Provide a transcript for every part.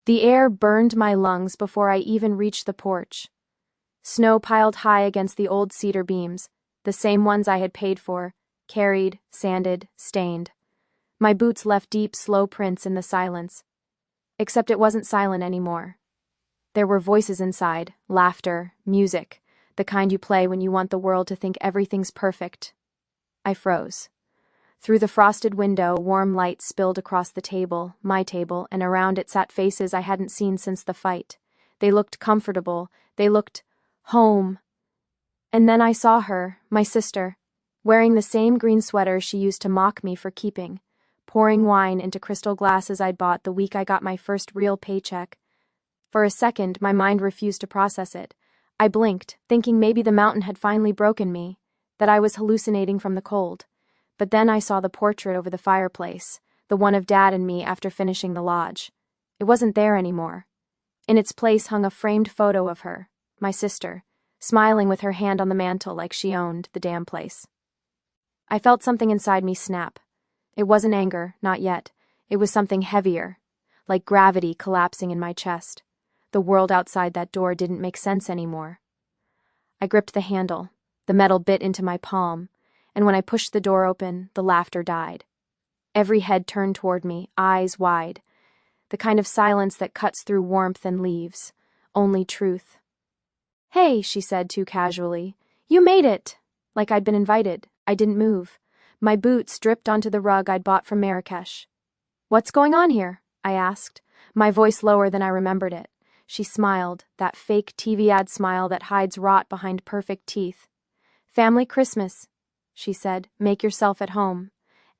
The air burned my lungs before I even reached the porch. Snow piled high against the old cedar beams, the same ones I had paid for, carried, sanded, stained. My boots left deep, slow prints in the silence. Except it wasn't silent anymore. There were voices inside, laughter, music, the kind you play when you want the world to think everything's perfect. I froze. Through the frosted window, warm light spilled across the table, my table, and around it sat faces I hadn't seen since the fight. They looked comfortable. They looked home. And then I saw her, my sister, wearing the same green sweater she used to mock me for keeping, pouring wine into crystal glasses I'd bought the week I got my first real paycheck. For a second, my mind refused to process it. I blinked, thinking maybe the mountain had finally broken me, that I was hallucinating from the cold. But then I saw the portrait over the fireplace, the one of Dad and me after finishing the lodge. It wasn't there anymore. In its place hung a framed photo of her, my sister, smiling with her hand on the mantel like she owned the damn place. I felt something inside me snap. It wasn't anger, not yet. It was something heavier, like gravity collapsing in my chest. The world outside that door didn't make sense anymore. I gripped the handle. The metal bit into my palm, and when I pushed the door open, the laughter died. Every head turned toward me, eyes wide. The kind of silence that cuts through warmth and leaves. Only truth. "Hey," she said too casually. "You made it!" Like I'd been invited. I didn't move. My boots dripped onto the rug I'd bought from Marrakesh. "What's going on here?" I asked, my voice lower than I remembered it. She smiled, that fake TV ad smile that hides rot behind perfect teeth. "Family Christmas," she said. "Make yourself at home."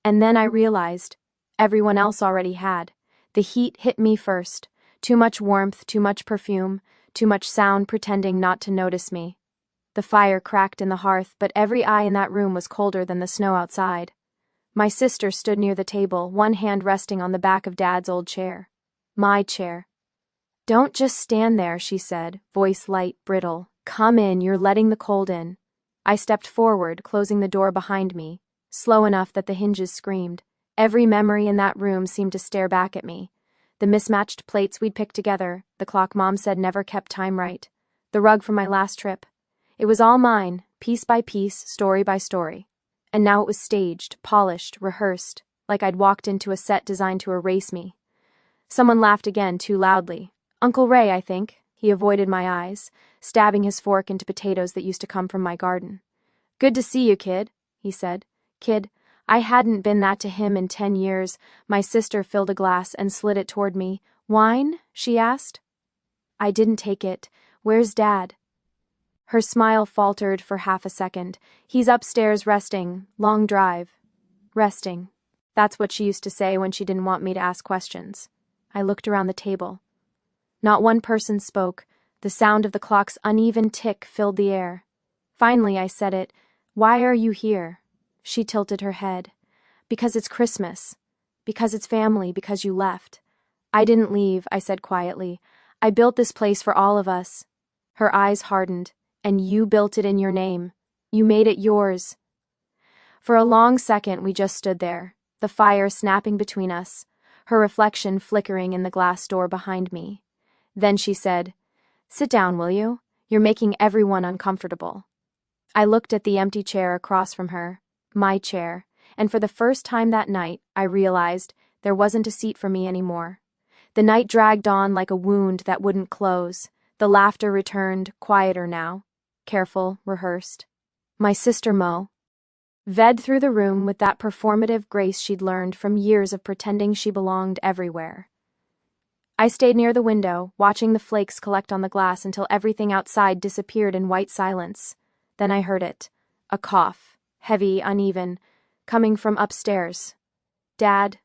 And then I realized everyone else already had. The heat hit me first. Too much warmth, too much perfume, too much sound pretending not to notice me. The fire cracked in the hearth, but every eye in that room was colder than the snow outside. My sister stood near the table, one hand resting on the back of Dad's old chair. My chair. "Don't just stand there," she said, voice light, brittle. "Come in, you're letting the cold in." I stepped forward, closing the door behind me, slow enough that the hinges screamed. Every memory in that room seemed to stare back at me. The mismatched plates we'd picked together, the clock Mom said never kept time right, the rug from my last trip. It was all mine, piece by piece, story by story. And now it was staged, polished, rehearsed, like I'd walked into a set designed to erase me. Someone laughed again, too loudly. Uncle Ray, I think. He avoided my eyes, stabbing his fork into potatoes that used to come from my garden. "Good to see you, kid," he said. Kid. I hadn't been that to him in 10 years. My sister filled a glass and slid it toward me. "Wine?" she asked. I didn't take it. "Where's Dad?" Her smile faltered for half a second. "He's upstairs resting. Long drive." Resting. That's what she used to say when she didn't want me to ask questions. I looked around the table. Not one person spoke. The sound of the clock's uneven tick filled the air. Finally, I said it. "Why are you here?" She tilted her head. "Because it's Christmas. Because it's family. Because you left." "I didn't leave," I said quietly. "I built this place for all of us." Her eyes hardened. "And you built it in your name. You made it yours." For a long second, we just stood there, the fire snapping between us, her reflection flickering in the glass door behind me. Then she said, "Sit down, will you? You're making everyone uncomfortable." I looked at the empty chair across from her, my chair, and for the first time that night, I realized there wasn't a seat for me anymore. The night dragged on like a wound that wouldn't close. The laughter returned, quieter now. Careful, rehearsed. My sister Mo ved through the room with that performative grace she'd learned from years of pretending she belonged everywhere. I stayed near the window, watching the flakes collect on the glass until everything outside disappeared in white silence. Then I heard it. A cough, heavy, uneven, coming from upstairs. "Dad."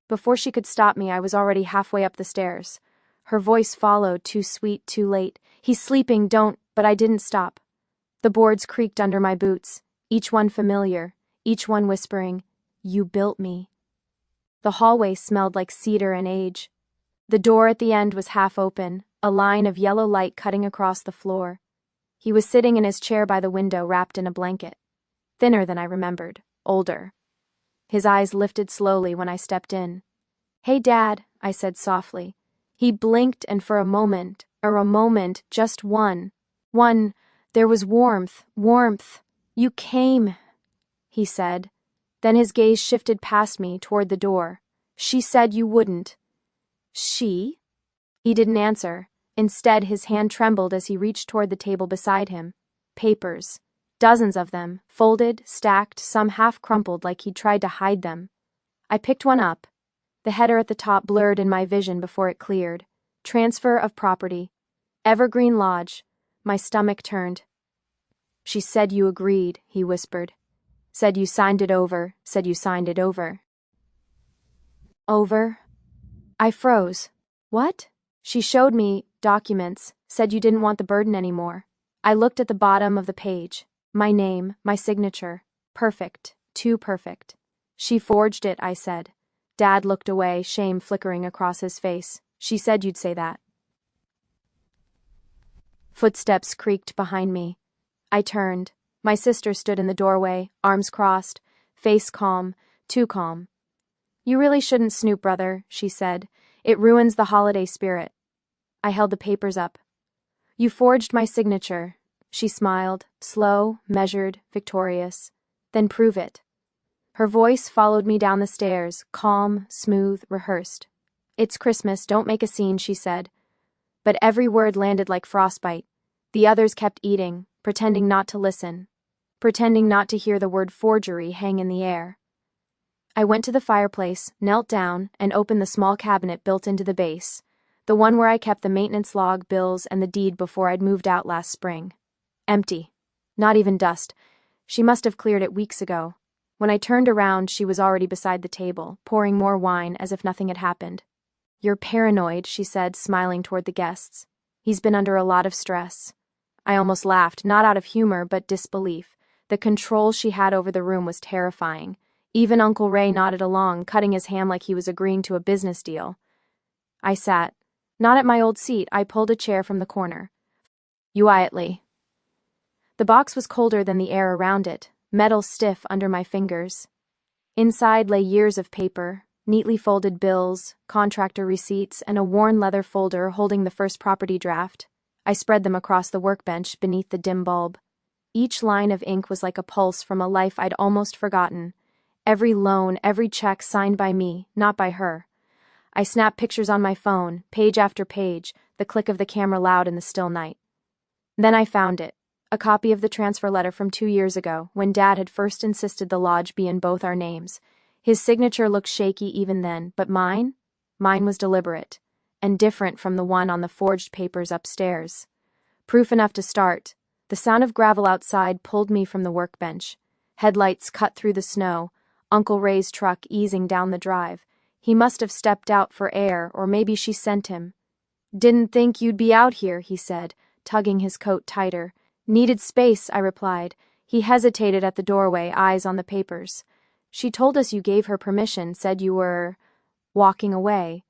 Before she could stop me, I was already halfway up the stairs. Her voice followed, too sweet, too late. "He's sleeping, don't," but I didn't stop. The boards creaked under my boots, each one familiar, each one whispering, "You built me." The hallway smelled like cedar and age. The door at the end was half open, a line of yellow light cutting across the floor. He was sitting in his chair by the window, wrapped in a blanket. Thinner than I remembered, older. His eyes lifted slowly when I stepped in. "Hey, Dad," I said softly. He blinked, and for a moment, just one, there was warmth. You came, he said. Then his gaze shifted past me toward the door. She said you wouldn't. She? He didn't answer. Instead, his hand trembled as he reached toward the table beside him. Papers. Dozens of them, folded, stacked, some half crumpled like he'd tried to hide them. I picked one up. The header at the top blurred in my vision before it cleared. Transfer of property. Evergreen Lodge. My stomach turned. She said you agreed, he whispered. Said you signed it over. Over? I froze. What? She showed me documents, said you didn't want the burden anymore. I looked at the bottom of the page. My name, my signature. Perfect. Too perfect. She forged it, I said. Dad looked away, shame flickering across his face. She said you'd say that. Footsteps creaked behind me. I turned. My sister stood in the doorway, arms crossed, face calm, too calm. You really shouldn't snoop, brother, she said. It ruins the holiday spirit. I held the papers up. You forged my signature. She smiled, slow, measured, victorious. Then prove it. Her voice followed me down the stairs, calm, smooth, rehearsed. It's Christmas, don't make a scene, she said. But every word landed like frostbite. The others kept eating, pretending not to listen, pretending not to hear the word forgery hang in the air. I went to the fireplace, knelt down, and opened the small cabinet built into the base, the one where I kept the maintenance log, bills, and the deed before I'd moved out last spring. Empty. Not even dust. She must have cleared it weeks ago. When I turned around, she was already beside the table, pouring more wine as if nothing had happened. You're paranoid, she said, smiling toward the guests. He's been under a lot of stress. I almost laughed, not out of humor, but disbelief. The control she had over the room was terrifying. Even Uncle Ray nodded along, cutting his ham like he was agreeing to a business deal. I sat. Not at my old seat, I pulled a chair from the corner. Quietly. The box was colder than the air around it, metal stiff under my fingers. Inside lay years of paper, neatly folded bills, contractor receipts, and a worn leather folder holding the first property draft. I spread them across the workbench beneath the dim bulb. Each line of ink was like a pulse from a life I'd almost forgotten. Every loan, every check signed by me, not by her. I snapped pictures on my phone, page after page, the click of the camera loud in the still night. Then I found it. A copy of the transfer letter from 2 years ago, when Dad had first insisted the lodge be in both our names. His signature looked shaky even then, but mine was deliberate, and different from the one on the forged papers upstairs. Proof enough to start. The sound of gravel outside pulled me from the workbench. Headlights cut through the snow, Uncle Ray's truck easing down the drive. He must have stepped out for air, or maybe she sent him. Didn't think you'd be out here, he said, tugging his coat tighter. Needed space, I replied. He hesitated at the doorway, eyes on the papers. She told us you gave her permission, said you were walking away.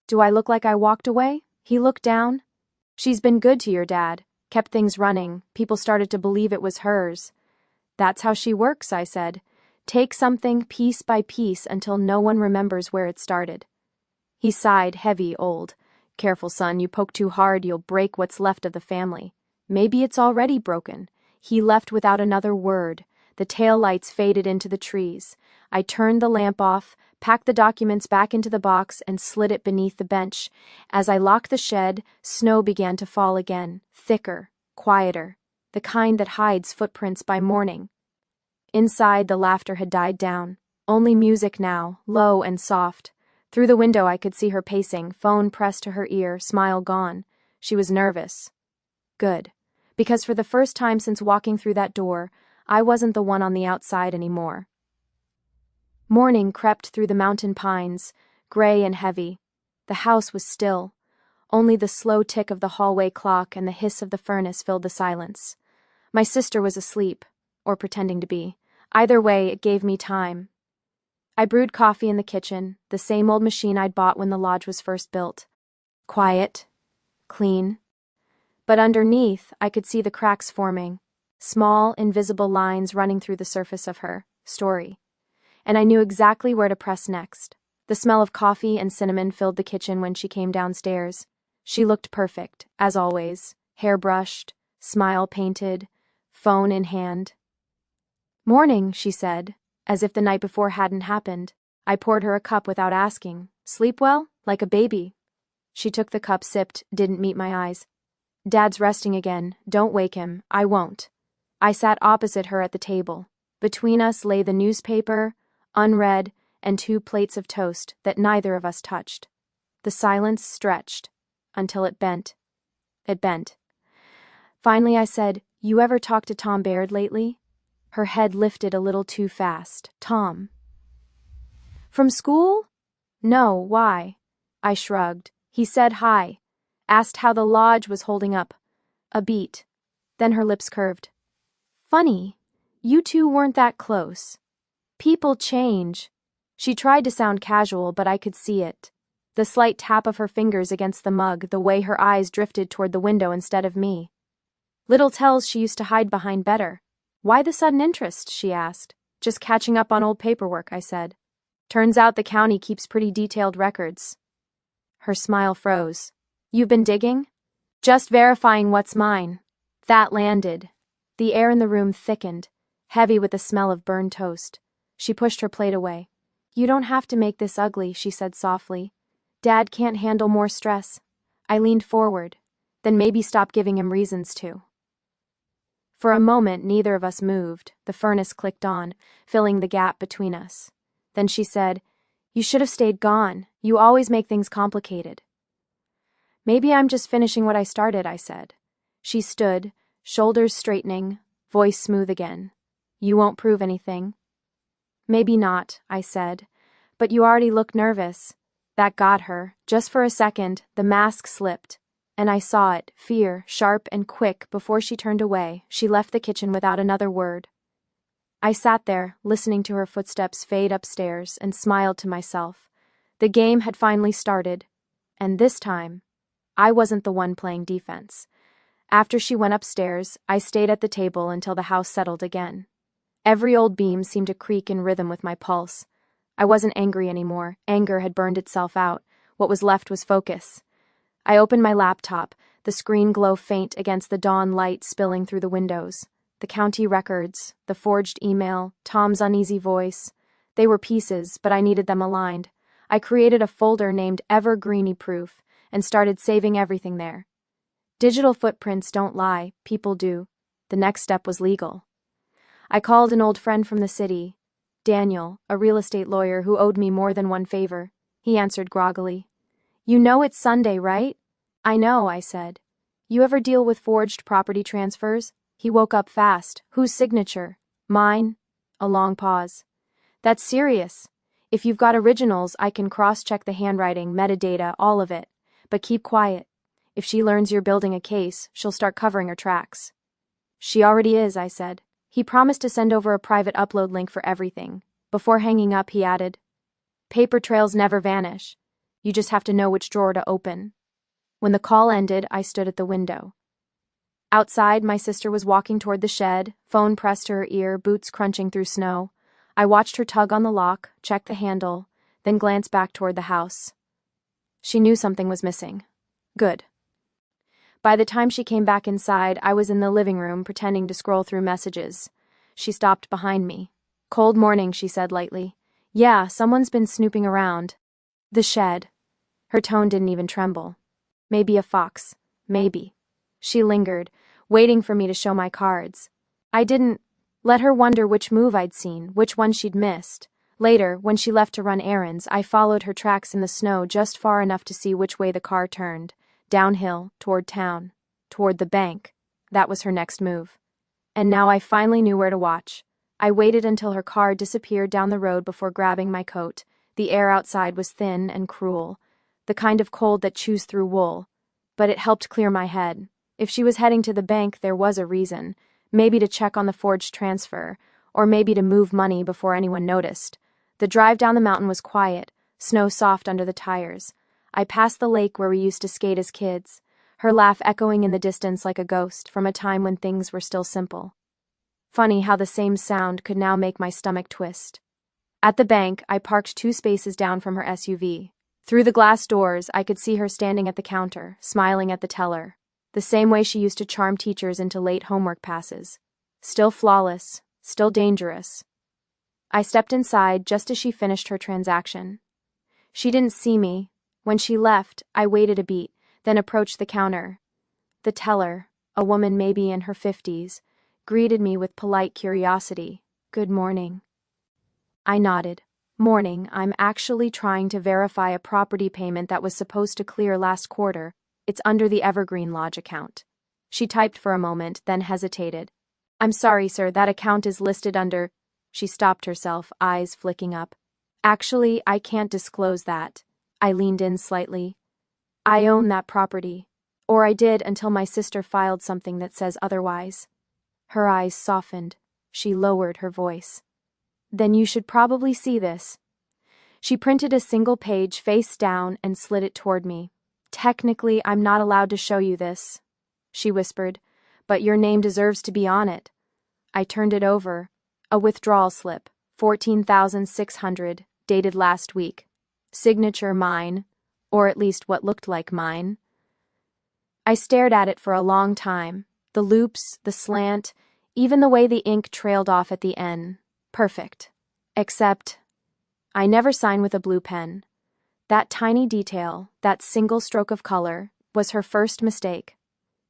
Do I look like I walked away? He looked down. She's been good to your dad, kept things running. People started to believe it was hers. That's how she works, I said. Take something piece by piece until no one remembers where it started. He sighed, heavy, old. Careful, son, you poke too hard, you'll break what's left of the family. Maybe it's already broken. He left without another word. The taillights faded into the trees. I turned the lamp off, packed the documents back into the box, and slid it beneath the bench. As I locked the shed, snow began to fall again, thicker, quieter, the kind that hides footprints by morning. Inside, the laughter had died down. Only music now, low and soft. Through the window I could see her pacing, phone pressed to her ear, smile gone. She was nervous. Good. Because for the first time since walking through that door, I wasn't the one on the outside anymore. Morning crept through the mountain pines, gray and heavy. The house was still. Only the slow tick of the hallway clock and the hiss of the furnace filled the silence. My sister was asleep, or pretending to be. Either way, it gave me time. I brewed coffee in the kitchen, the same old machine I'd bought when the lodge was first built. Quiet, clean. But underneath, I could see the cracks forming, small, invisible lines running through the surface of her story. And I knew exactly where to press next. The smell of coffee and cinnamon filled the kitchen when she came downstairs. She looked perfect, as always, hair brushed, smile painted, phone in hand. "Morning," she said, as if the night before hadn't happened. I poured her a cup without asking. "Sleep well? Like a baby?" She took the cup, sipped, didn't meet my eyes. "Dad's resting again. Don't wake him. I won't." I sat opposite her at the table. Between us lay the newspaper, unread, and 2 plates of toast that neither of us touched. The silence stretched until it bent. It bent. Finally I said, "You ever talked to Tom Baird lately?" Her head lifted a little too fast. "Tom? From school?" "No, why?" I shrugged. "He said hi. Asked how the lodge was holding up." A beat. Then her lips curved. "Funny. You two weren't that close. People change." She tried to sound casual, but I could see it. The slight tap of her fingers against the mug, the way her eyes drifted toward the window instead of me. Little tells she used to hide behind better. "Why the sudden interest?" she asked. "Just catching up on old paperwork," I said. "Turns out the county keeps pretty detailed records." Her smile froze. "You've been digging?" "Just verifying what's mine." That landed. The air in the room thickened, heavy with the smell of burned toast. She pushed her plate away. "You don't have to make this ugly," she said softly. "Dad can't handle more stress." I leaned forward. "Then maybe stop giving him reasons to." For a moment, neither of us moved. The furnace clicked on, filling the gap between us. Then she said, "You should have stayed gone. You always make things complicated." "Maybe I'm just finishing what I started," I said. She stood, shoulders straightening, voice smooth again. "You won't prove anything." "Maybe not," I said. "But you already look nervous." That got her. Just for a second, the mask slipped. And I saw it, fear, sharp and quick. Before she turned away, she left the kitchen without another word. I sat there, listening to her footsteps fade upstairs, and smiled to myself. The game had finally started. And this time, I wasn't the one playing defense. After she went upstairs, I stayed at the table until the house settled again. Every old beam seemed to creak in rhythm with my pulse. I wasn't angry anymore. Anger had burned itself out. What was left was focus. I opened my laptop, the screen glow faint against the dawn light spilling through the windows. The county records, the forged email, Tom's uneasy voice. They were pieces, but I needed them aligned. I created a folder named Evergreeny Proof and started saving everything there. Digital footprints don't lie, people do. The next step was legal. I called an old friend from the city, Daniel, a real estate lawyer who owed me more than one favor. He answered groggily. "You know it's Sunday, right?" "I know," I said. "You ever deal with forged property transfers?" He woke up fast. "Whose signature?" "Mine." A long pause. "That's serious. If you've got originals, I can cross-check the handwriting, metadata, all of it. But keep quiet. If she learns you're building a case, she'll start covering her tracks." "She already is," I said. He promised to send over a private upload link for everything. Before hanging up, he added, "Paper trails never vanish. You just have to know which drawer to open." When the call ended, I stood at the window. Outside, my sister was walking toward the shed, phone pressed to her ear, boots crunching through snow. I watched her tug on the lock, check the handle, then glance back toward the house. She knew something was missing. Good. By the time she came back inside, I was in the living room, pretending to scroll through messages. She stopped behind me. "Cold morning," she said lightly. "Yeah, someone's been snooping around." "The shed." Her tone didn't even tremble. "Maybe a fox. Maybe." She lingered, waiting for me to show my cards. I didn't let her wonder which move I'd seen, which one she'd missed. Later, when she left to run errands, I followed her tracks in the snow just far enough to see which way the car turned. Downhill, toward town, toward the bank. That was her next move. And now I finally knew where to watch. I waited until her car disappeared down the road before grabbing my coat. The air outside was thin and cruel, the kind of cold that chews through wool. But it helped clear my head. If she was heading to the bank, there was a reason. Maybe to check on the forged transfer, or maybe to move money before anyone noticed. The drive down the mountain was quiet, snow soft under the tires. I passed the lake where we used to skate as kids, her laugh echoing in the distance like a ghost from a time when things were still simple. Funny how the same sound could now make my stomach twist. At the bank, I parked 2 spaces down from her SUV. Through the glass doors, I could see her standing at the counter, smiling at the teller, the same way she used to charm teachers into late homework passes. Still flawless, still dangerous. I stepped inside just as she finished her transaction. She didn't see me. When she left, I waited a beat, then approached the counter. The teller, a woman maybe in her 50s, greeted me with polite curiosity. "Good morning." I nodded. "Morning, I'm actually trying to verify a property payment that was supposed to clear last quarter. It's under the Evergreen Lodge account." She typed for a moment, then hesitated. "I'm sorry, sir, that account is listed under—" She stopped herself, eyes flicking up. "Actually, I can't disclose that." I leaned in slightly. "I own that property. Or I did until my sister filed something that says otherwise." Her eyes softened. She lowered her voice. "Then you should probably see this." She printed a single page face down and slid it toward me. "Technically, I'm not allowed to show you this," she whispered, "but your name deserves to be on it." I turned it over. A withdrawal slip, 14,600, dated last week. Signature mine, or at least what looked like mine. I stared at it for a long time. The loops, the slant, even the way the ink trailed off at the N. Perfect. Except, I never sign with a blue pen. That tiny detail, that single stroke of color, was her first mistake.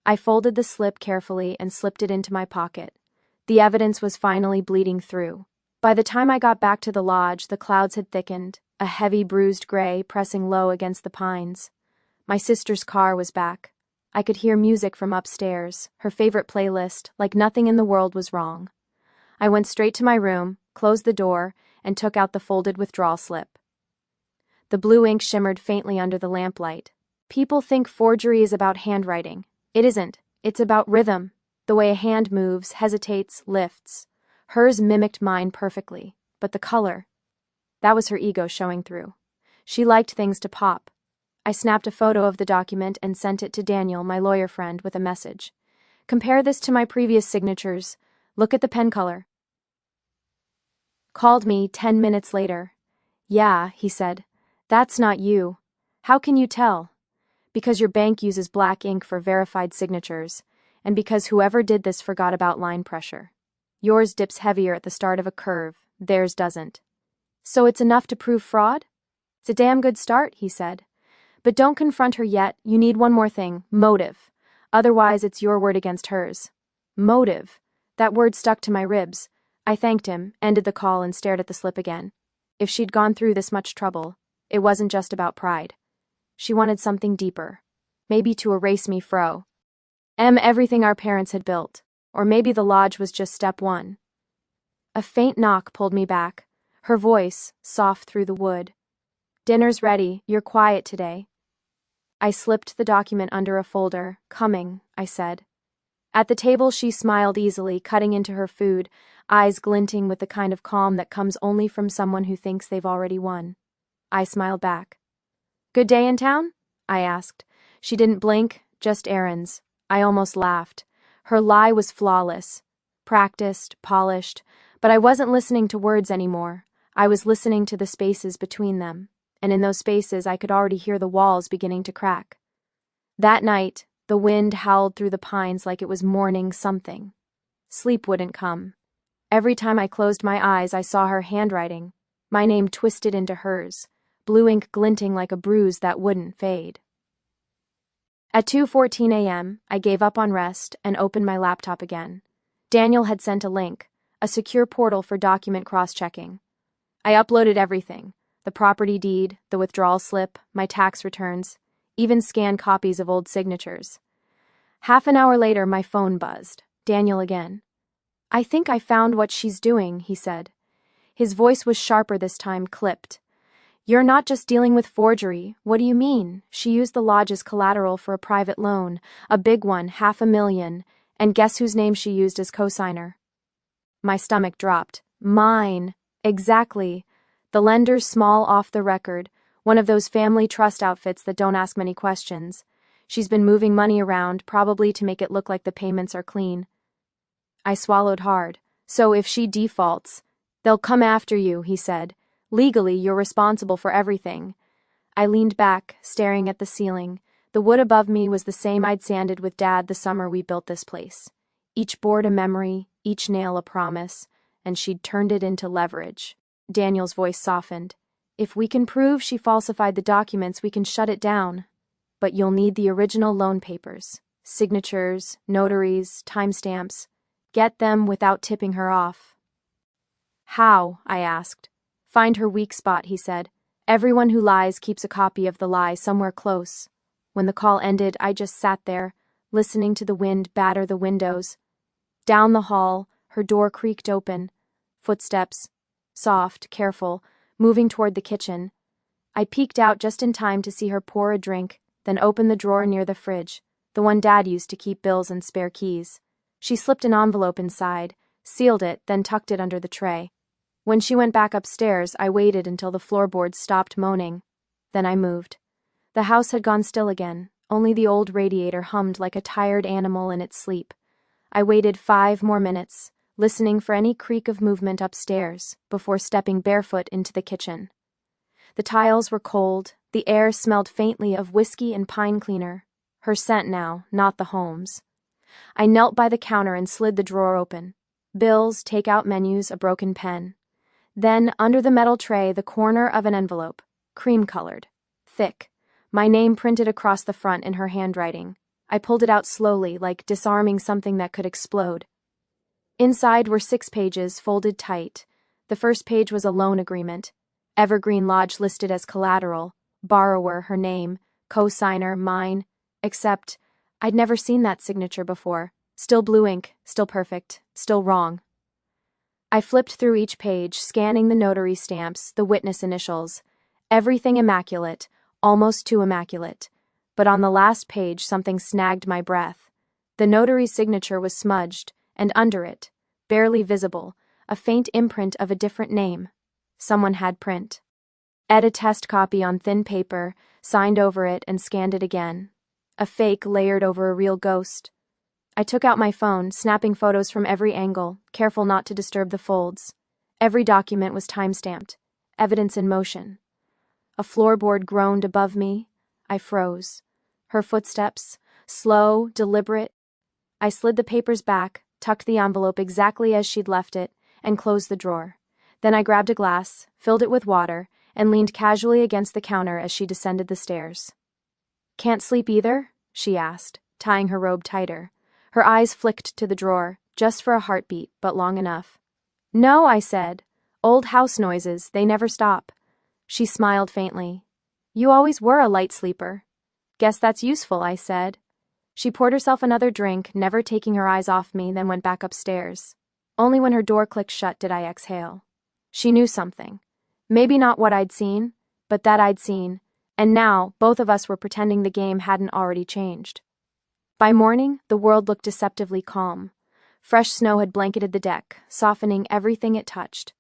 I folded the slip carefully and slipped it into my pocket. The evidence was finally bleeding through. By the time I got back to the lodge, the clouds had thickened, a heavy bruised gray pressing low against the pines. My sister's car was back. I could hear music from upstairs, her favorite playlist, like nothing in the world was wrong. I went straight to my room, closed the door, and took out the folded withdrawal slip. The blue ink shimmered faintly under the lamplight. People think forgery is about handwriting. It isn't. It's about rhythm. The way a hand moves, hesitates, lifts. Hers mimicked mine perfectly. But the color, that was her ego showing through. She liked things to pop. I snapped a photo of the document and sent it to Daniel, my lawyer friend, with a message. "Compare this to my previous signatures. Look at the pen color." Called me 10 minutes later. "Yeah," he said. "That's not you." "How can you tell?" "Because your bank uses black ink for verified signatures, and because whoever did this forgot about line pressure. Yours dips heavier at the start of a curve, theirs doesn't." "So it's enough to prove fraud?" "It's a damn good start," he said. "But don't confront her yet. You need one more thing, motive. Otherwise, it's your word against hers." Motive. That word stuck to my ribs. I thanked him, ended the call, and stared at the slip again. If she'd gone through this much trouble, it wasn't just about pride. She wanted something deeper. Maybe to erase me everything our parents had built. Or maybe the lodge was just step one. A faint knock pulled me back. Her voice, soft through the wood. "Dinner's ready. You're quiet today." I slipped the document under a folder. "Coming," I said. At the table, she smiled easily, cutting into her food, eyes glinting with the kind of calm that comes only from someone who thinks they've already won. I smiled back. "Good day in town?" I asked. She didn't blink, just errands. I almost laughed. Her lie was flawless. Practiced, polished, but I wasn't listening to words anymore. I was listening to the spaces between them, and in those spaces I could already hear the walls beginning to crack. That night, the wind howled through the pines like it was mourning something. Sleep wouldn't come. Every time I closed my eyes, I saw her handwriting, my name twisted into hers, blue ink glinting like a bruise that wouldn't fade. At 2:14 a.m., I gave up on rest and opened my laptop again. Daniel had sent a link, a secure portal for document cross-checking. I uploaded everything, the property deed, the withdrawal slip, my tax returns, even scanned copies of old signatures. Half an hour later, my phone buzzed. Daniel again. "I think I found what she's doing," he said. His voice was sharper this time, clipped. "You're not just dealing with forgery. What do you mean? She used the lodge as collateral for a private loan, a big one, $500,000, and guess whose name she used as cosigner?" My stomach dropped. "Mine." Exactly. The lender's small off the record, one of those family trust outfits that don't ask many questions. She's been moving money around, probably to make it look like the payments are clean. I swallowed hard. "So if she defaults, they'll come after you," he said. Legally, you're responsible for everything. I leaned back, staring at the ceiling. The wood above me was the same I'd sanded with Dad the summer we built this place. Each board a memory, each nail a promise, and she'd turned it into leverage. Daniel's voice softened. If we can prove she falsified the documents, we can shut it down. But you'll need the original loan papers. Signatures, notaries, timestamps. Get them without tipping her off. How? I asked. Find her weak spot, he said. Everyone who lies keeps a copy of the lie somewhere close. When the call ended, I just sat there, listening to the wind batter the windows. Down the hall, her door creaked open. Footsteps, soft, careful, moving toward the kitchen. I peeked out just in time to see her pour a drink, then open the drawer near the fridge, the one Dad used to keep bills and spare keys. She slipped an envelope inside, sealed it, then tucked it under the tray. When she went back upstairs, I waited until the floorboards stopped moaning. Then I moved. The house had gone still again. Only the old radiator hummed like a tired animal in its sleep. I waited 5 more minutes, listening for any creak of movement upstairs, before stepping barefoot into the kitchen. The tiles were cold, the air smelled faintly of whiskey and pine cleaner. Her scent now, not the home's. I knelt by the counter and slid the drawer open. Bills, takeout menus, a broken pen. Then, under the metal tray, the corner of an envelope, cream-colored, thick. My name printed across the front in her handwriting. I pulled it out slowly, like disarming something that could explode. Inside were 6 pages, folded tight. The first page was a loan agreement. Evergreen Lodge listed as collateral. Borrower, her name. Co-signer, mine. Except, I'd never seen that signature before. Still blue ink, still perfect, still wrong. I flipped through each page, scanning the notary stamps, the witness initials. Everything immaculate, almost too immaculate. But on the last page, something snagged my breath. The notary's signature was smudged, and under it, barely visible, a faint imprint of a different name. Someone had print. Ed a test copy on thin paper, signed over it and scanned it again. A fake layered over a real ghost. I took out my phone, snapping photos from every angle, careful not to disturb the folds. Every document was time-stamped. Evidence in motion. A floorboard groaned above me. I froze. Her footsteps, slow, deliberate. I slid the papers back, tucked the envelope exactly as she'd left it, and closed the drawer. Then I grabbed a glass, filled it with water, and leaned casually against the counter as she descended the stairs. "Can't sleep either?" she asked, tying her robe tighter. Her eyes flicked to the drawer, just for a heartbeat, but long enough. "No," I said. "Old house noises, they never stop." She smiled faintly. "You always were a light sleeper." "Guess that's useful," I said. She poured herself another drink, never taking her eyes off me, then went back upstairs. Only when her door clicked shut did I exhale. She knew something. Maybe not what I'd seen, but that I'd seen, and now both of us were pretending the game hadn't already changed. By morning, the world looked deceptively calm. Fresh snow had blanketed the deck, softening everything it touched.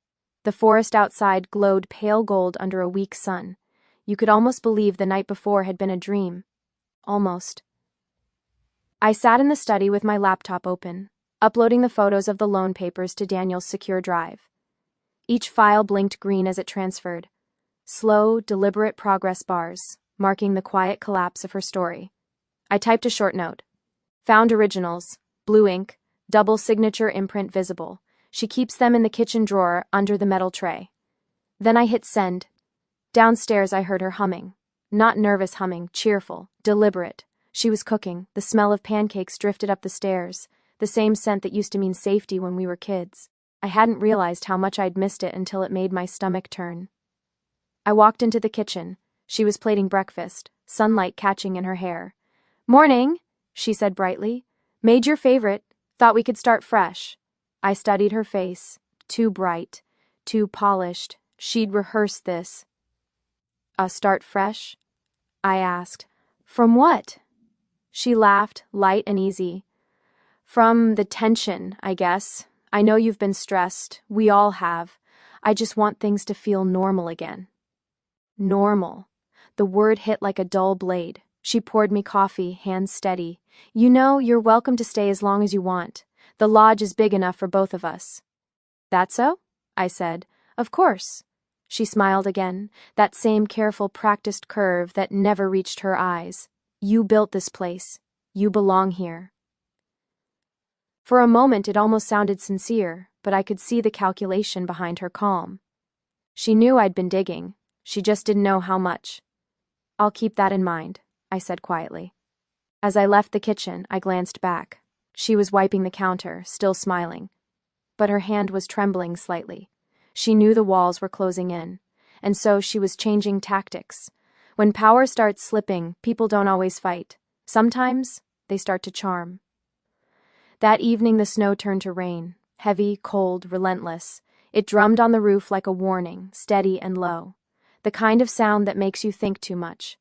The forest outside glowed pale gold under a weak sun. You could almost believe the night before had been a dream. Almost. I sat in the study with my laptop open, uploading the photos of the loan papers to Daniel's secure drive. Each file blinked green as it transferred. Slow, deliberate progress bars, marking the quiet collapse of her story. I typed a short note. Found originals, blue ink, double signature imprint visible. She keeps them in the kitchen drawer under the metal tray. Then I hit send. Downstairs I heard her humming. Not nervous humming, cheerful, deliberate. She was cooking. The smell of pancakes drifted up the stairs, the same scent that used to mean safety when we were kids. I hadn't realized how much I'd missed it until it made my stomach turn. I walked into the kitchen. She was plating breakfast, sunlight catching in her hair. "Morning," she said brightly. "Made your favorite. Thought we could start fresh." I studied her face. Too bright, too polished. She'd rehearsed this. Start fresh?" I asked. "From what?" She laughed, light and easy. "From the tension, I guess. I know you've been stressed. We all have. I just want things to feel normal again." Normal. The word hit like a dull blade. She poured me coffee, hands steady. "You know, you're welcome to stay as long as you want. The lodge is big enough for both of us." "That so?" I said. "Of course." She smiled again, that same careful, practiced curve that never reached her eyes. You built this place. You belong here. For a moment it almost sounded sincere, but I could see the calculation behind her calm. She knew I'd been digging. She just didn't know how much. I'll keep that in mind, I said quietly. As I left the kitchen, I glanced back. She was wiping the counter, still smiling. But her hand was trembling slightly. She knew the walls were closing in, and so she was changing tactics. When power starts slipping, people don't always fight. Sometimes, they start to charm. That evening the snow turned to rain, heavy, cold, relentless. It drummed on the roof like a warning, steady and low. The kind of sound that makes you think too much.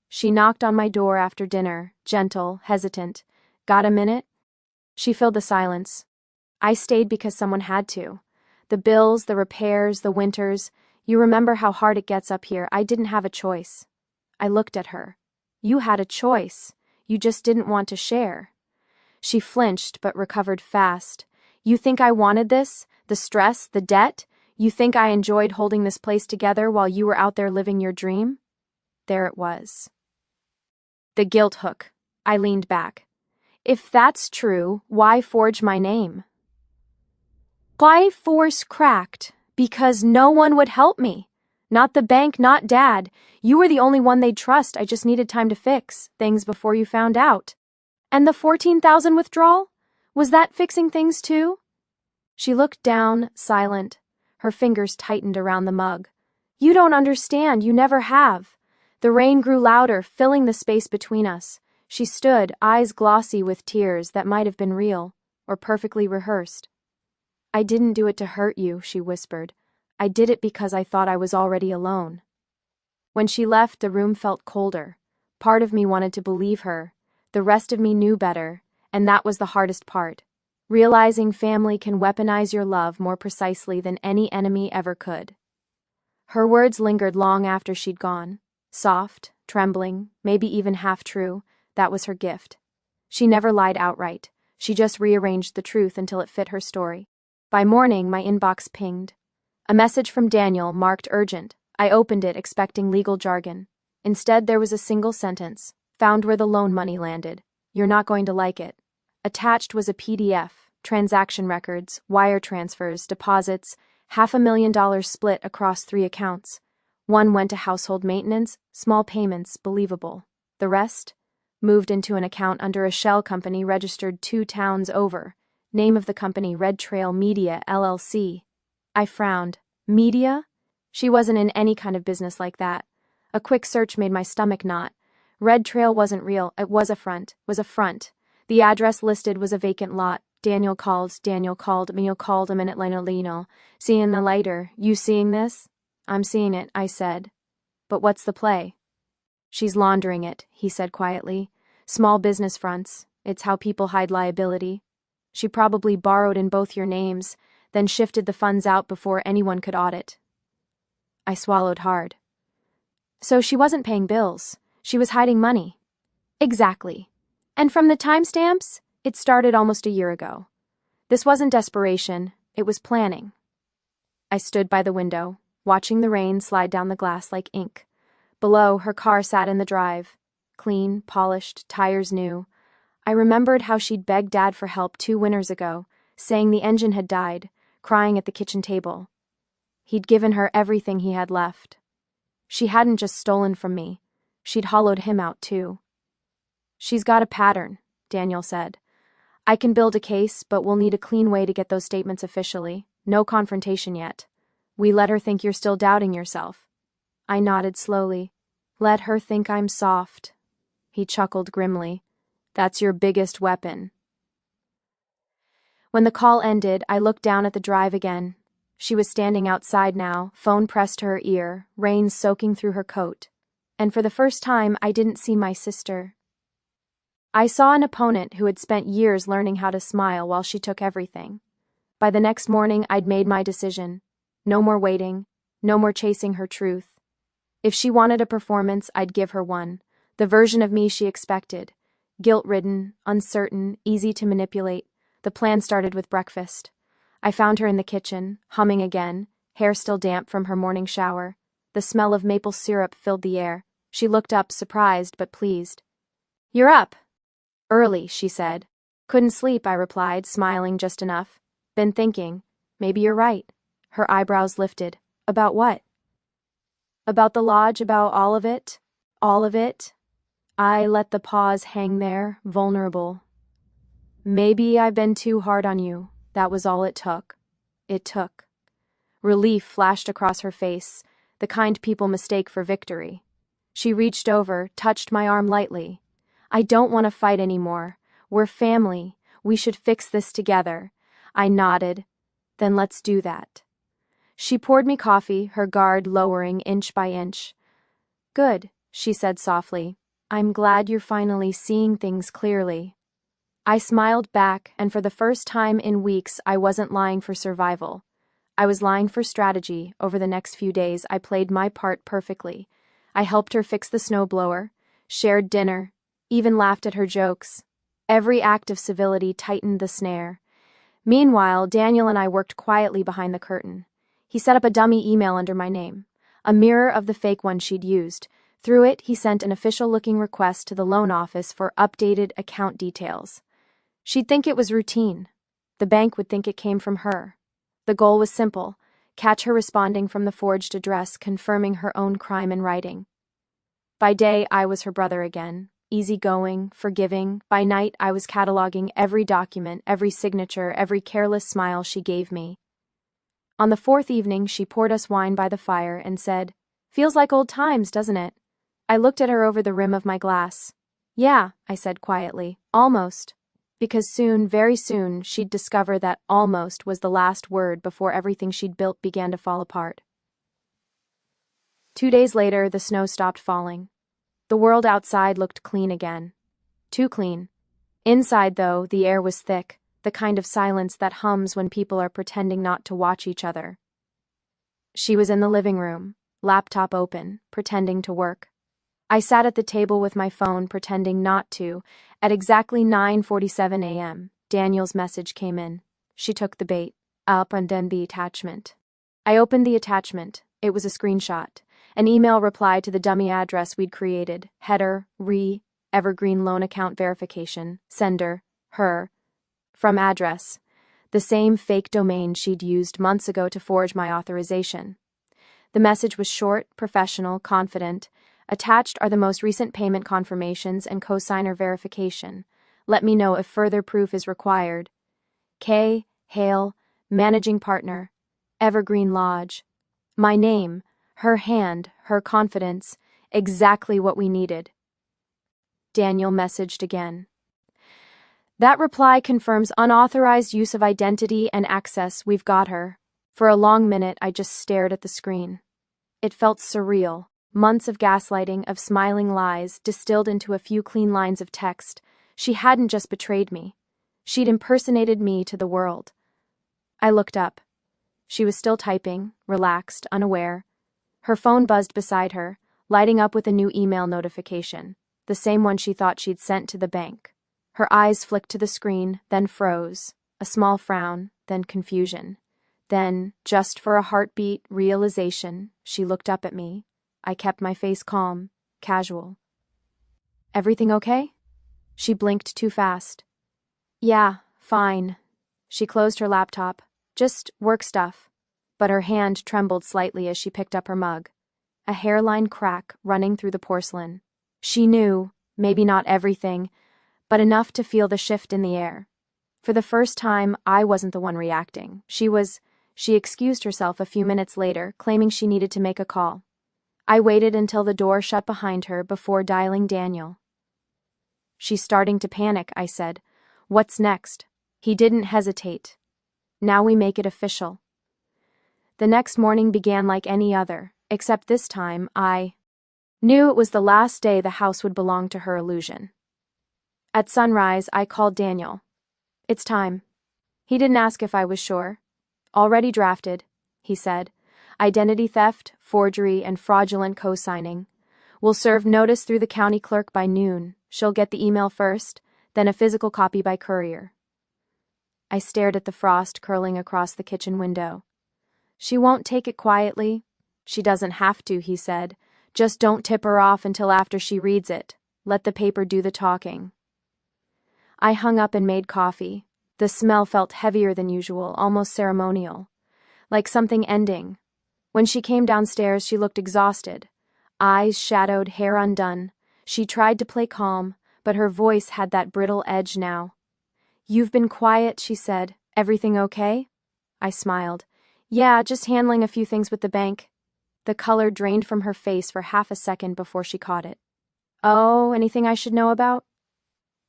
She knocked on my door after dinner, gentle, hesitant. Got a minute? She filled the silence. I stayed because someone had to. The bills, the repairs, the winters. You remember how hard it gets up here. I didn't have a choice. I looked at her. You had a choice. You just didn't want to share. She flinched but recovered fast. You think I wanted this? The stress, the debt? You think I enjoyed holding this place together while you were out there living your dream? There it was. The guilt hook. I leaned back. If that's true, why forge my name? Why force cracked? Because no one would help me. Not the bank, not Dad. You were the only one they'd trust. I just needed time to fix things before you found out. And the 14,000 withdrawal? Was that fixing things too? She looked down, silent. Her fingers tightened around the mug. You don't understand. You never have. The rain grew louder, filling the space between us. She stood, eyes glossy with tears that might have been real, or perfectly rehearsed. I didn't do it to hurt you, she whispered. I did it because I thought I was already alone. When she left, the room felt colder. Part of me wanted to believe her. The rest of me knew better, and that was the hardest part. Realizing family can weaponize your love more precisely than any enemy ever could. Her words lingered long after she'd gone. Soft, trembling, maybe even half true. That was her gift. She never lied outright. She just rearranged the truth until it fit her story. By morning, my inbox pinged. A message from Daniel marked urgent. I opened it expecting legal jargon. Instead, there was a single sentence. Found where the loan money landed. You're not going to like it. Attached was a PDF, transaction records, wire transfers, deposits, $500,000 split across 3 accounts. One went to household maintenance, small payments, believable. The rest? Moved into an account under a shell company registered 2 towns over. Name of the company, Red Trail Media, LLC. I frowned. Media? She wasn't in any kind of business like that. A quick search made my stomach knot. Red Trail wasn't real. It was a front. The address listed was a vacant lot. Daniel called a minute later. Seeing the later. You seeing this? I'm seeing it, I said. But what's the play? She's laundering it, he said quietly. Small business fronts. It's how people hide liability. She probably borrowed in both your names, then shifted the funds out before anyone could audit. I swallowed hard. So she wasn't paying bills. She was hiding money. Exactly. And from the timestamps, it started almost a year ago. This wasn't desperation, it was planning. I stood by the window, watching the rain slide down the glass like ink. Below, her car sat in the drive. Clean, polished, tires new. I remembered how she'd begged Dad for help 2 winters ago, saying the engine had died, crying at the kitchen table. He'd given her everything he had left. She hadn't just stolen from me. She'd hollowed him out too. She's got a pattern, Daniel said. I can build a case, but we'll need a clean way to get those statements officially. No confrontation yet. We let her think you're still doubting yourself. I nodded slowly. Let her think I'm soft. He chuckled grimly. That's your biggest weapon. When the call ended, I looked down at the drive again. She was standing outside now, phone pressed to her ear, rain soaking through her coat. And for the first time, I didn't see my sister. I saw an opponent who had spent years learning how to smile while she took everything. By the next morning, I'd made my decision. No more waiting, no more chasing her truth. If she wanted a performance, I'd give her one. The version of me she expected. Guilt-ridden, uncertain, easy to manipulate. The plan started with breakfast. I found her in the kitchen, humming again, hair still damp from her morning shower. The smell of maple syrup filled the air. She looked up, surprised but pleased. "You're up." "Early," she said. "Couldn't sleep," I replied, smiling just enough. "Been thinking. Maybe you're right." Her eyebrows lifted. "About what?" "About the lodge, about all of it." "All of it?" I let the pause hang there, vulnerable. "Maybe I've been too hard on you. That was all it took." It took. Relief flashed across her face, the kind people mistake for victory. She reached over, touched my arm lightly. "I don't want to fight anymore. We're family. We should fix this together." I nodded. "Then let's do that." She poured me coffee, her guard lowering inch by inch. "Good," she said softly. "I'm glad you're finally seeing things clearly." I smiled back, and for the first time in weeks, I wasn't lying for survival. I was lying for strategy. Over the next few days, I played my part perfectly. I helped her fix the snowblower, shared dinner, even laughed at her jokes. Every act of civility tightened the snare. Meanwhile, Daniel and I worked quietly behind the curtain. He set up a dummy email under my name, a mirror of the fake one she'd used. Through it, he sent an official-looking request to the loan office for updated account details. She'd think it was routine. The bank would think it came from her. The goal was simple: catch her responding from the forged address, confirming her own crime in writing. By day, I was her brother again, easygoing, forgiving. By night, I was cataloging every document, every signature, every careless smile she gave me. On the fourth evening, she poured us wine by the fire and said, "Feels like old times, doesn't it?" I looked at her over the rim of my glass. "Yeah," I said quietly, "almost." Because soon, very soon, she'd discover that almost was the last word before everything she'd built began to fall apart. 2 days later, the snow stopped falling. The world outside looked clean again. Too clean. Inside, though, the air was thick, the kind of silence that hums when people are pretending not to watch each other. She was in the living room, laptop open, pretending to work. I sat at the table with my phone, pretending not to. At exactly 9:47 a.m., Daniel's message came in. She took the bait. Up and then the attachment. I opened the attachment. It was a screenshot. An email reply to the dummy address we'd created. Header, Evergreen loan account verification. Sender, her. From address. The same fake domain she'd used months ago to forge my authorization. The message was short, professional, confident. Attached are the most recent payment confirmations and cosigner verification. Let me know if further proof is required. K. Hale, Managing Partner, Evergreen Lodge. My name, her hand, her confidence, exactly what we needed. Daniel messaged again. That reply confirms unauthorized use of identity and access. We've got her. For a long minute, I just stared at the screen. It felt surreal. Months of gaslighting, of smiling lies, distilled into a few clean lines of text. She hadn't just betrayed me. She'd impersonated me to the world. I looked up. She was still typing, relaxed, unaware. Her phone buzzed beside her, lighting up with a new email notification, the same one she thought she'd sent to the bank. Her eyes flicked to the screen, then froze, a small frown, then confusion. Then, just for a heartbeat, realization, she looked up at me. I kept my face calm, casual. "Everything okay?" She blinked too fast. "Yeah, fine." She closed her laptop. "Just work stuff." But her hand trembled slightly as she picked up her mug. A hairline crack running through the porcelain. She knew, maybe not everything, but enough to feel the shift in the air. For the first time, I wasn't the one reacting. She excused herself a few minutes later, claiming she needed to make a call. I waited until the door shut behind her before dialing Daniel. "She's starting to panic," I said. "What's next?" He didn't hesitate. "Now we make it official." The next morning began like any other, except this time I knew it was the last day the house would belong to her illusion. At sunrise, I called Daniel. "It's time." He didn't ask if I was sure. "Already drafted," he said. "Identity theft, forgery, and fraudulent co-signing. We'll serve notice through the county clerk by noon. She'll get the email first, then a physical copy by courier." I stared at the frost curling across the kitchen window. She won't take it quietly. She doesn't have to, he said. Just don't tip her off until after she reads it. Let the paper do the talking. I hung up and made coffee. The smell felt heavier than usual, almost ceremonial. Like something ending. When she came downstairs, she looked exhausted. Eyes shadowed, hair undone. She tried to play calm, but her voice had that brittle edge now. You've been quiet, she said. Everything okay? I smiled. Yeah, just handling a few things with the bank. The color drained from her face for half a second before she caught it. Oh, anything I should know about?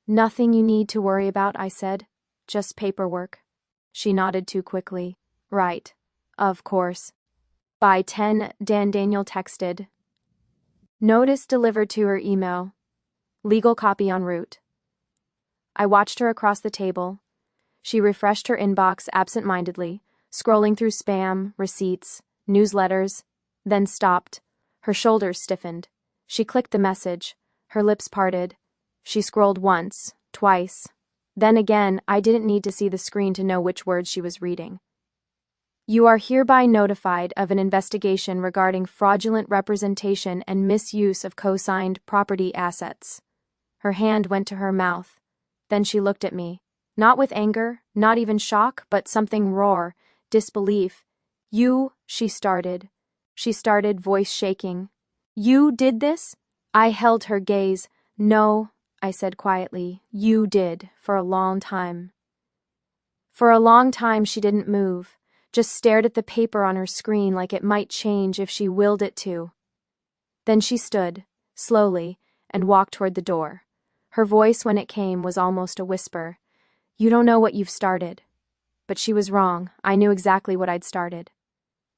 Nothing you need to worry about, I said. Just paperwork. She nodded too quickly. Right. Of course. By 10, Daniel texted. Notice delivered to her email. Legal copy en route. I watched her across the table. She refreshed her inbox absent-mindedly, scrolling through spam, receipts, newsletters, then stopped. Her shoulders stiffened. She clicked the message. Her lips parted. She scrolled once, twice. Then again, I didn't need to see the screen to know which words she was reading. You are hereby notified of an investigation regarding fraudulent representation and misuse of co-signed property assets. Her hand went to her mouth. Then she looked at me. Not with anger, not even shock, but something raw, disbelief. You, she started, voice shaking. You did this? I held her gaze. No, I said quietly. You did, for a long time. For a long time she didn't move, just stared at the paper on her screen like it might change if she willed it to. Then she stood, slowly, and walked toward the door. Her voice, when it came, was almost a whisper. You don't know what you've started. But she was wrong. I knew exactly what I'd started.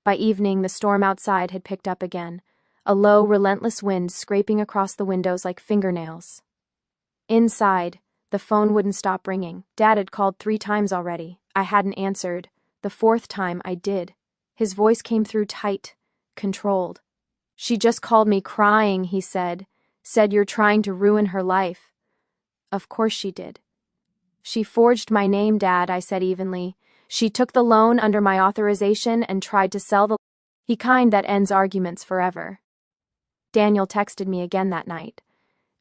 By evening, the storm outside had picked up again, a low, relentless wind scraping across the windows like fingernails. Inside, the phone wouldn't stop ringing. Dad had called 3 times already. I hadn't answered. The 4th time I did. His voice came through tight, controlled. She just called me crying, he said. Said you're trying to ruin her life. Of course she did. She forged my name, Dad, I said evenly. She took the loan under my authorization and tried to sell the kind that ends arguments forever. Daniel texted me again that night.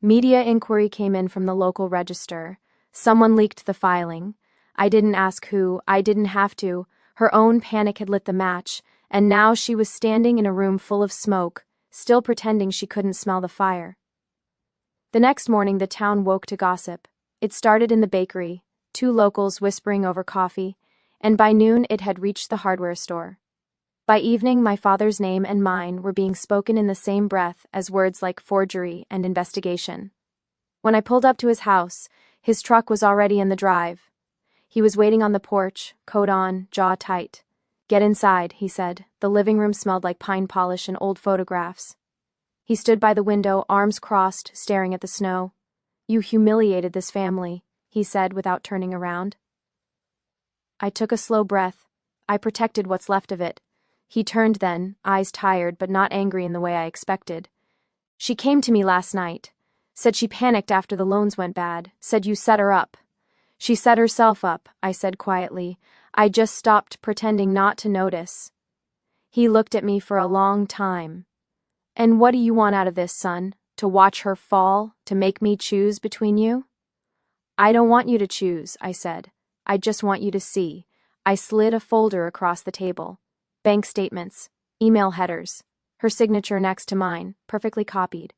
Media inquiry came in from the local register. Someone leaked the filing. I didn't ask who. I didn't have to. Her own panic had lit the match, and now she was standing in a room full of smoke, still pretending she couldn't smell the fire. The next morning, the town woke to gossip. It started in the bakery, 2 locals whispering over coffee, and by noon it had reached the hardware store. By evening, my father's name and mine were being spoken in the same breath as words like forgery and investigation. When I pulled up to his house, his truck was already in the drive. He was waiting on the porch, coat on, jaw tight. Get inside, he said. The living room smelled like pine polish and old photographs. He stood by the window, arms crossed, staring at the snow. You humiliated this family, he said without turning around. I took a slow breath. I protected what's left of it. He turned then, eyes tired but not angry in the way I expected. She came to me last night. Said she panicked after the loans went bad. Said you set her up. She set herself up, I said quietly. I just stopped pretending not to notice. He looked at me for a long time. And what do you want out of this, son? To watch her fall? To make me choose between you? I don't want you to choose, I said. I just want you to see. I slid a folder across the table. Bank statements, email headers, her signature next to mine, perfectly copied.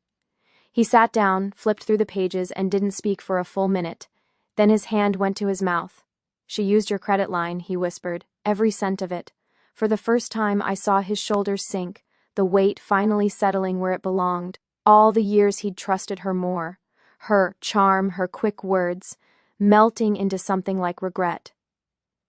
He sat down, flipped through the pages, and didn't speak for a full minute. Then his hand went to his mouth. She used your credit line, he whispered, every cent of it. For the first time, I saw his shoulders sink, the weight finally settling where it belonged. All the years he'd trusted her more. Her charm, her quick words, melting into something like regret.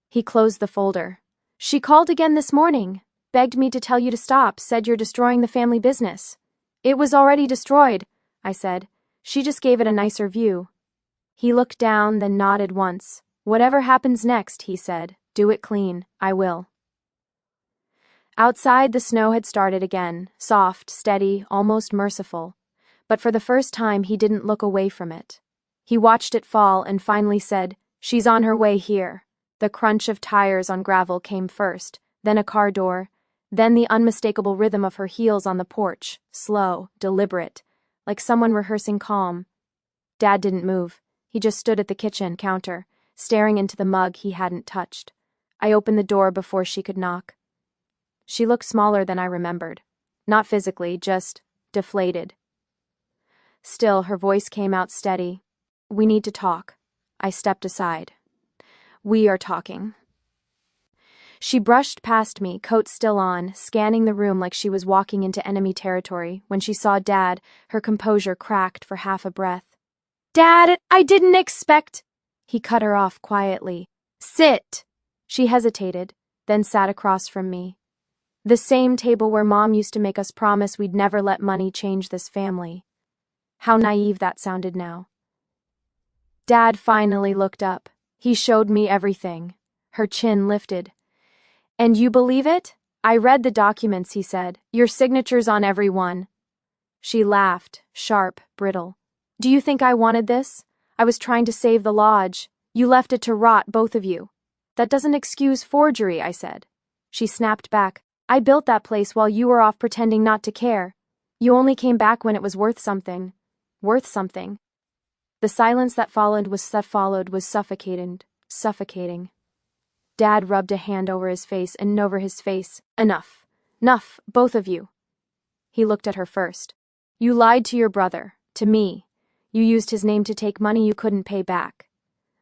He closed the folder. She called again this morning, begged me to tell you to stop, said you're destroying the family business. It was already destroyed, I said. She just gave it a nicer view. He looked down, then nodded once. Whatever happens next, he said, do it clean. I will. Outside, the snow had started again, soft, steady, almost merciful. But for the first time, he didn't look away from it. He watched it fall and finally said, She's on her way here. The crunch of tires on gravel came first, then a car door, then the unmistakable rhythm of her heels on the porch, slow, deliberate, like someone rehearsing calm. Dad didn't move. He just stood at the kitchen counter, staring into the mug he hadn't touched. I opened the door before she could knock. She looked smaller than I remembered. Not physically, just deflated. Still, her voice came out steady. "We need to talk." I stepped aside. "We are talking." She brushed past me, coat still on, scanning the room like she was walking into enemy territory. When she saw Dad, her composure cracked for half a breath. "Dad, I didn't expect—" He cut her off quietly. "Sit." She hesitated, then sat across from me. The same table where Mom used to make us promise we'd never let money change this family. How naive that sounded now. Dad finally looked up. He showed me everything. Her chin lifted. "And you believe it? I read the documents," he said. "Your signature's on every one." She laughed, sharp, brittle. "Do you think I wanted this? I was trying to save the lodge. You left it to rot, both of you." "That doesn't excuse forgery," I said. She snapped back. "I built that place while you were off pretending not to care. You only came back when it was worth something." Worth something. The silence that followed was suffocating. Dad rubbed a hand over his face and over his face. "Enough. Enough, both of you." He looked at her first. "You lied to your brother, to me. You used his name to take money you couldn't pay back.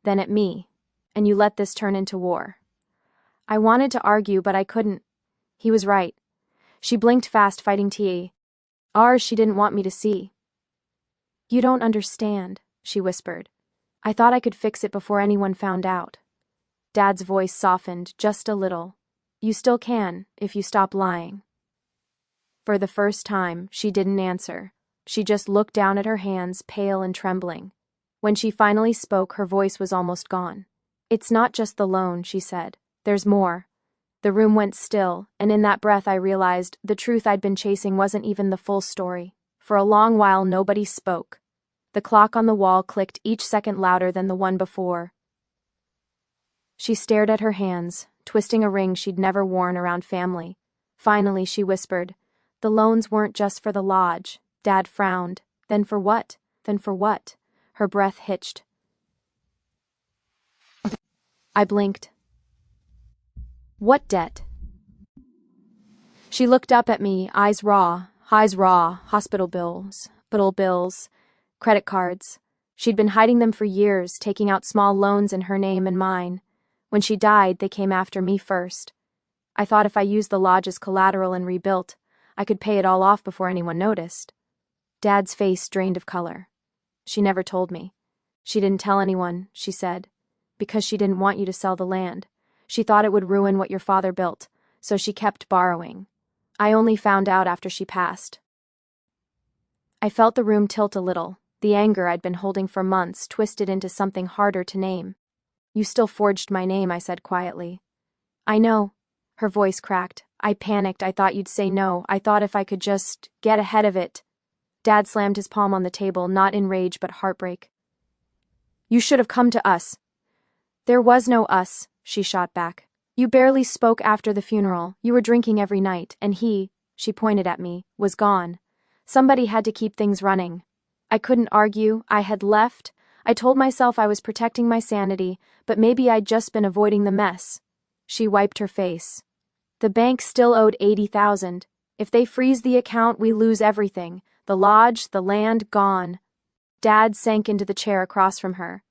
Then at me. And you let this turn into war." I wanted to argue, but I couldn't. He was right. She blinked fast, fighting tears she didn't want me to see. "You don't understand," she whispered. "I thought I could fix it before anyone found out." Dad's voice softened just a little. "You still can, if you stop lying." For the first time, she didn't answer. She just looked down at her hands, pale and trembling. When she finally spoke, her voice was almost gone. "It's not just the loan," she said. "There's more." The room went still, and in that breath I realized the truth I'd been chasing wasn't even the full story. For a long while, nobody spoke. The clock on the wall clicked each second louder than the one before. She stared at her hands, twisting a ring she'd never worn around family. Finally, she whispered, "The loans weren't just for the lodge." Dad frowned. "Then for what? Then for what?" Her breath hitched. I blinked. "What debt?" She looked up at me, eyes raw, hospital bills, credit cards. She'd been hiding them for years, taking out small loans in her name and mine. When she died, they came after me first. I thought if I used the lodge as collateral and rebuilt, I could pay it all off before anyone noticed. Dad's face drained of color. "She never told me. She didn't tell anyone," she said, "because she didn't want you to sell the land. She thought it would ruin what your father built, so she kept borrowing. I only found out after she passed." I felt the room tilt a little, the anger I'd been holding for months twisted into something harder to name. "You still forged my name," I said quietly. "I know." Her voice cracked. "I panicked. I thought you'd say no. I thought if I could just get ahead of it." Dad slammed his palm on the table, not in rage but heartbreak. "You should have come to us." "There was no us," she shot back. "You barely spoke after the funeral. You were drinking every night, and he," she pointed at me, "was gone. Somebody had to keep things running." I couldn't argue. I had left. I told myself I was protecting my sanity, but maybe I'd just been avoiding the mess. She wiped her face. "The bank still owed $80,000. If they freeze the account, we lose everything. The lodge, the land, gone." Dad sank into the chair across from her.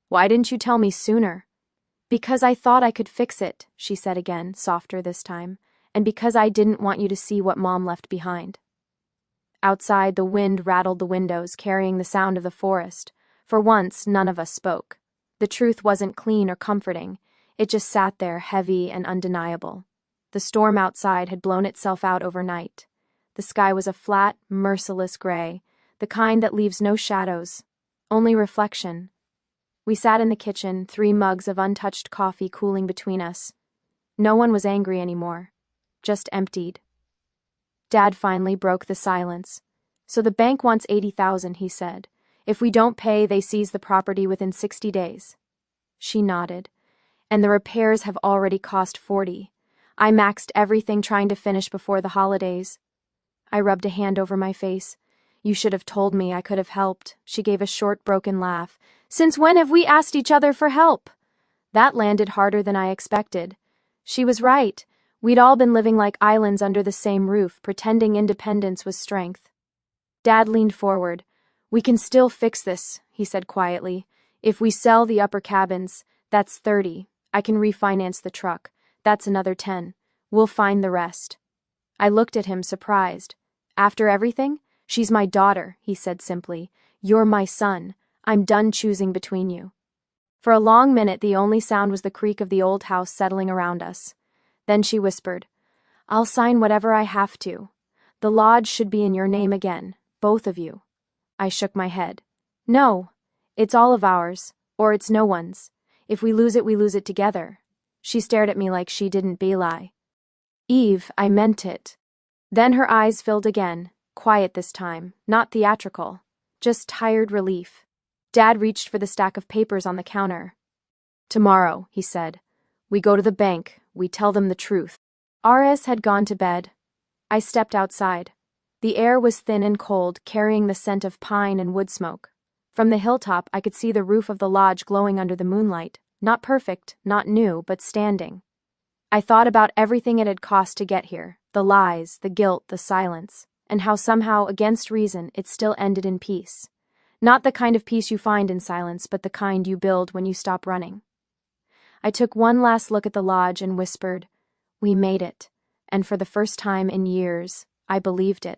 "Why didn't you tell me sooner?" "Because I thought I could fix it," she said again, softer this time, "and because I didn't want you to see what Mom left behind." Outside, the wind rattled the windows, carrying the sound of the forest. For once, none of us spoke. The truth wasn't clean or comforting. It just sat there, heavy and undeniable. The storm outside had blown itself out overnight. The sky was a flat, merciless gray, the kind that leaves no shadows, only reflection. We sat in the kitchen, 3 mugs of untouched coffee cooling between us. No one was angry anymore, just emptied. Dad finally broke the silence. "So the bank wants $80,000, he said. If we don't pay, they seize the property within 60 days. She nodded. "And the repairs have already cost $40,000. I maxed everything trying to finish before the holidays. I rubbed a hand over my face. You should have told me, I could have helped. She gave a short, broken laugh. Since when have we asked each other for help? That landed harder than I expected. She was right. We'd all been living like islands under the same roof, pretending independence was strength. Dad leaned forward. We can still fix this, he said quietly. If we sell the upper cabins, that's 30. I can refinance the truck. That's another 10. We'll find the rest. I looked at him, surprised. After everything? She's my daughter, he said simply. You're my son. I'm done choosing between you. For a long minute, the only sound was the creak of the old house settling around us. Then she whispered, I'll sign whatever I have to. The lodge should be in your name again, both of you. I shook my head. No, it's all of ours, or it's no one's. If we lose it together. She stared at me like she didn't belie. Eve, I meant it. Then her eyes filled again, quiet this time, not theatrical, just tired relief. Dad reached for the stack of papers on the counter. Tomorrow, he said, we go to the bank, we tell them the truth. RS had gone to bed. I stepped outside. The air was thin and cold, carrying the scent of pine and wood smoke. From the hilltop, I could see the roof of the lodge glowing under the moonlight, not perfect, not new, but standing. I thought about everything it had cost to get here, the lies, the guilt, the silence, and how somehow, against reason, it still ended in peace. Not the kind of peace you find in silence, but the kind you build when you stop running. I took one last look at the lodge and whispered, We made it, and for the first time in years, I believed it.